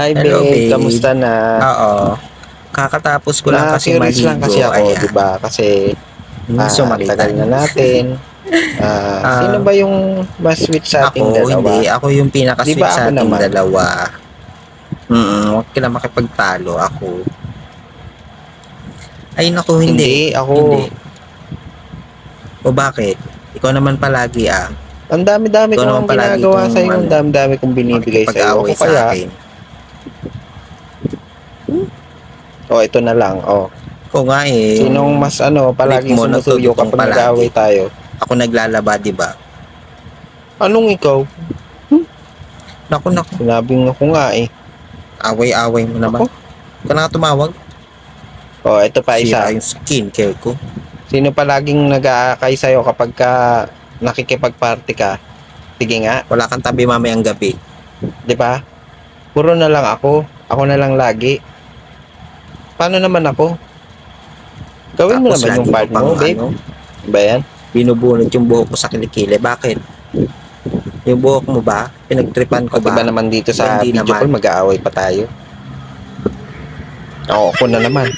Hi Hello, babe, babe. kamusta na? Oo. Kakatapos ko lang kasi Na-curious lang kasi maligo. ako, 'di Ayan. ba? Kasi Gusto tagal makita. na natin. Sino Ah, ba yung mas sweet sa ating ako, hindi. dalawa? Ako yung 'Di pinaka-sweet ba ako sa ating naman? dalawa. Huwag ka na makipagtalo. Ako. Ay, naku, hindi. Hindi, Hindi. ako O bakit? Ikaw naman palagi, ah. ang dami-dami Ikaw ko naman ang palagi ginagawa sa itong, iyo, ang dami-dami kong binibigay sa iyo. makikipag-away Ako sa kaya, akin. ito na lang, Ikaw nga eh, Sinong yung mas trip palaging mo sumusuyo nagtututong kapag nag-aaway palagi. tayo? Ako naglalaba, di ba? Anong ikaw? Naku, naku. Sinabing ako nga eh. Away-away mo naman. Ako? Ka na nga tumawag. Ito pa Sira isa. yung skincare ko. Sino palaging nag-aakay sa'yo kapag nakikipag-party ka? Sige nga, Wala kang tabi mamayang gabi. 'di ba? Puro na lang ako. Ako na lang lagi. Paano naman ako? Gawin mo Tapos naman yung lagi mo part mo, pang babe. Ba yan? binubunot yung buhok ko sa kilikili. Bakit? Yung buhok mo ba? Pinagtripan ko Pati ba ba? naman dito Ba sa hindi video call, naman? mag-aaway pa tayo? Ako na naman.